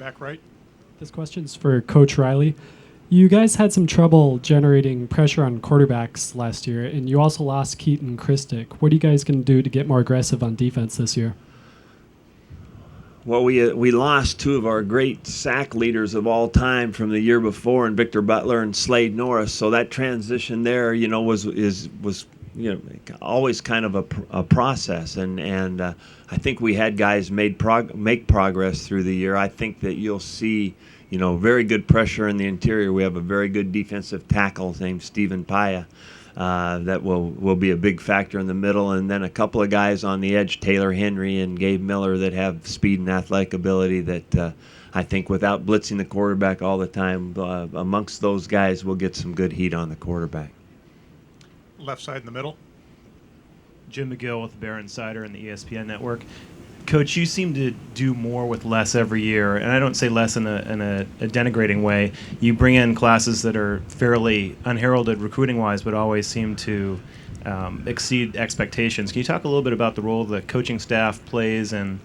back right. This question's for Coach Riley. You guys had some trouble generating pressure on quarterbacks last year, and you also lost Keaton Christic. What are you guys going to do to get more aggressive on defense this year? Well, we lost two of our great sack leaders of all time from the year before, in Victor Butler and Slade Norris. So that transition there, was always kind of a process, and I think we had guys make progress through the year. I think that you'll see, very good pressure in the interior. We have a very good defensive tackle named Stephen Paya that will be a big factor in the middle, and then a couple of guys on the edge, Taylor Henry and Gabe Miller, that have speed and athletic ability that I think without blitzing the quarterback all the time, amongst those guys, we'll get some good heat on the quarterback. Left side in the middle. Jim McGill with Bear Insider and the ESPN Network. Coach, you seem to do more with less every year, and I don't say less in a denigrating way. You bring in classes that are fairly unheralded recruiting-wise, but always seem to exceed expectations. Can you talk a little bit about the role the coaching staff plays and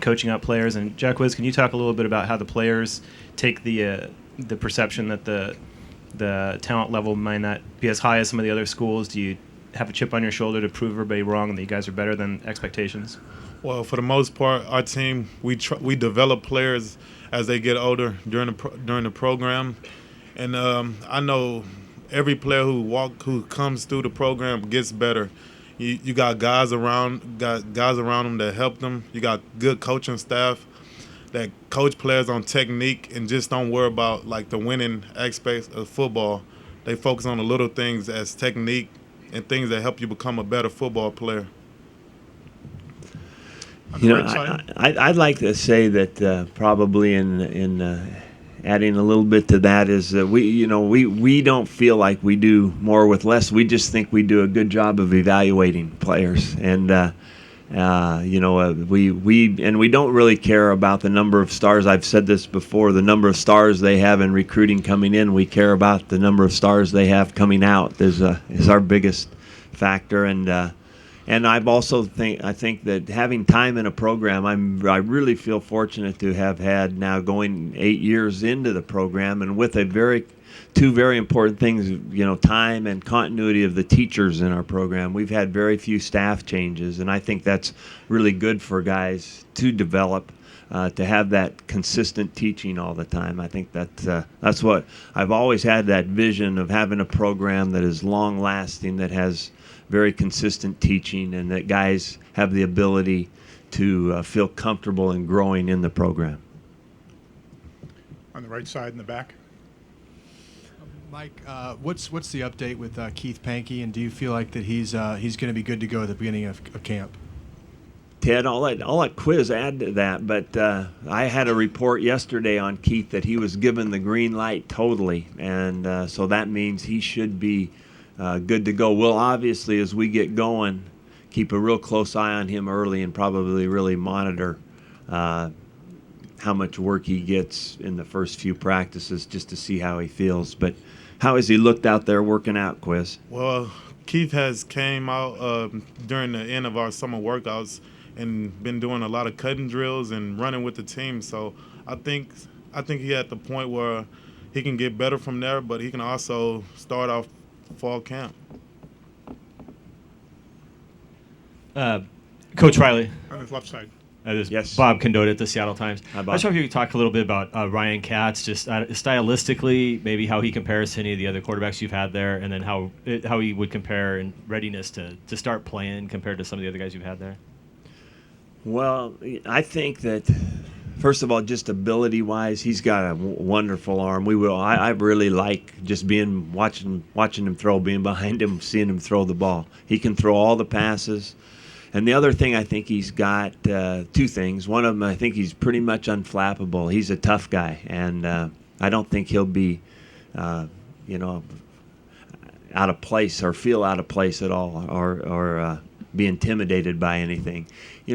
coaching up players? And Jacquizz, can you talk a little bit about how the players take the perception that the talent level might not be as high as some of the other schools? Do you have a chip on your shoulder to prove everybody wrong and that you guys are better than expectations? Well, for the most part, our team, we develop players as they get older during the program, and I know every player who comes through the program gets better. You got guys around them that help them. You got good coaching staff that coach players on technique and just don't worry about like the winning aspects of football. They focus on the little things as technique and things that help you become a better football player. I'd like to say that probably in adding a little bit to that is that we don't feel like we do more with less. We just think we do a good job of evaluating players, and we don't really care about the number of stars. I've said this before: the number of stars they have in recruiting coming in. We care about the number of stars they have coming out. Is our biggest factor, and I think that having time in a program, I really feel fortunate to have had now going 8 years into the program, and with two very important things, time and continuity of the teachers in our program. We've had very few staff changes, and I think that's really good for guys to develop, to have that consistent teaching all the time. I think that's what I've always had, that vision of having a program that is long-lasting, that has very consistent teaching, and that guys have the ability to feel comfortable and growing in the program. On the right side in the back. Mike, what's the update with Keith Pankey, and do you feel like that he's going to be good to go at the beginning of camp? Ted, I'll let Quiz add to that, but I had a report yesterday on Keith that he was given the green light totally, and so that means he should be good to go. We'll obviously, as we get going, keep a real close eye on him early and probably really monitor how much work he gets in the first few practices just to see how he feels. But how has he looked out there working out, Quiz? Well, Keith has came out during the end of our summer workouts and been doing a lot of cutting drills and running with the team. So I think he at the point where he can get better from there, but he can also start off fall camp. Coach Riley. On his left side. This Yes. Bob Condotta at the Seattle Times. Hi, Bob. I was wondering if you could talk a little bit about Ryan Katz, just stylistically, maybe how he compares to any of the other quarterbacks you've had there, and then how he would compare in readiness to start playing compared to some of the other guys you've had there. Well, I think that, first of all, just ability-wise, he's got a wonderful arm. I really like just watching him throw, being behind him, seeing him throw the ball. He can throw all the passes. And the other thing, I think he's got two things. One of them, I think he's pretty much unflappable. He's a tough guy, and I don't think he'll be, out of place or feel out of place at all, or be intimidated by anything.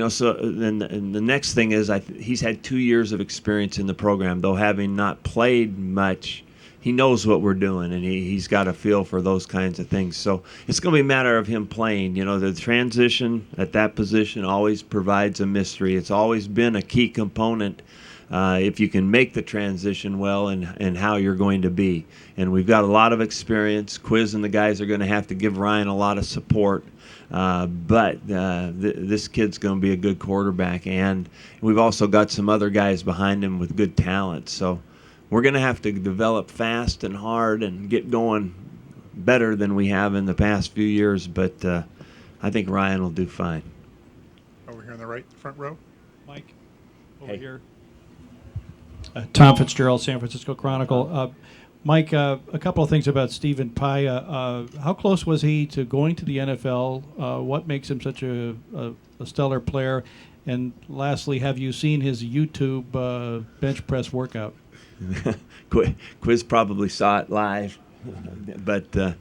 So then the next thing is he's had 2 years of experience in the program, though having not played much. He knows what we're doing, and he's got a feel for those kinds of things. So it's going to be a matter of him playing. The transition at that position always provides a mystery. It's always been a key component if you can make the transition well and how you're going to be. And we've got a lot of experience. Quiz and the guys are going to have to give Ryan a lot of support. But this kid's going to be a good quarterback, and we've also got some other guys behind him with good talent. So we're going to have to develop fast and hard and get going better than we have in the past few years. But I think Ryan will do fine. Over here on the right, front row. Mike, over Hey. here. Tom Fitzgerald, San Francisco Chronicle. Mike, a couple of things about Stephen Paya. How close was he to going to the NFL? What makes him such a stellar player? And lastly, have you seen his YouTube bench press workout? Quiz probably saw it live, but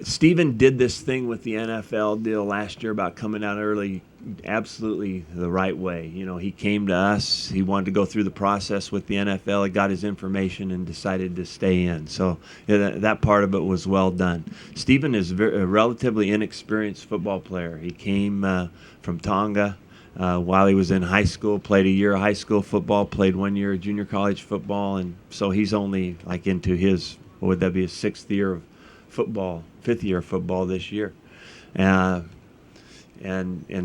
Steven did this thing with the NFL deal last year about coming out early, absolutely the right way. You know, he came to us. He wanted to go through the process with the NFL. He got his information and decided to stay in. So that part of it was well done. Steven is a relatively inexperienced football player. He came from Tonga while he was in high school, played a year of high school football, played 1 year of junior college football, and so he's only like into his, what would that be, his 6th year of football, 5th year of football this year. And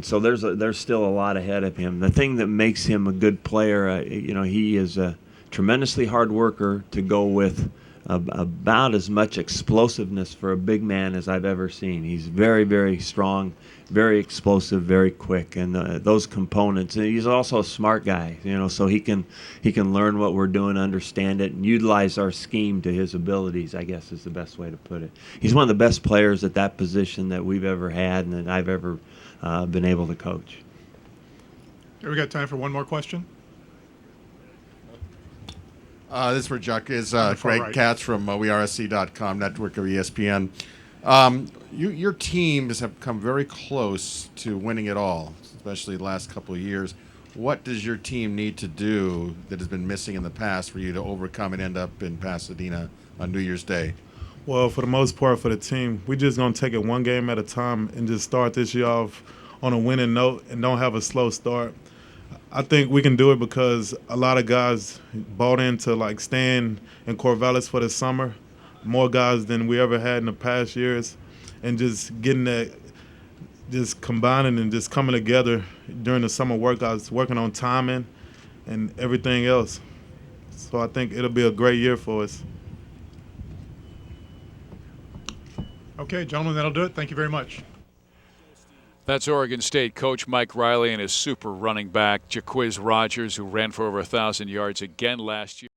so there's still a lot ahead of him. The thing that makes him a good player, he is a tremendously hard worker to go with about as much explosiveness for a big man as I've ever seen. He's very, very strong, very explosive, very quick, and those components. And he's also a smart guy, so he can learn what we're doing, understand it, and utilize our scheme to his abilities, I guess is the best way to put it. He's one of the best players at that position that we've ever had and that I've ever been able to coach. Okay, we got time for one more question. This is for Jacquizz, the far Greg right. Katz from WeRSC.com, network of ESPN. Your teams have come very close to winning it all, especially the last couple of years. What does your team need to do that has been missing in the past for you to overcome and end up in Pasadena on New Year's Day? Well, for the most part, for the team, we're just going to take it one game at a time and just start this year off on a winning note and don't have a slow start. I think we can do it because a lot of guys bought into like staying in Corvallis for the summer, more guys than we ever had in the past years, and just getting that, just combining and just coming together during the summer workouts, working on timing and everything else. So I think it'll be a great year for us. Okay, gentlemen, that'll do it. Thank you very much. That's Oregon State coach Mike Riley and his super running back, Jacquizz Rodgers, who ran for over 1,000 yards again last year.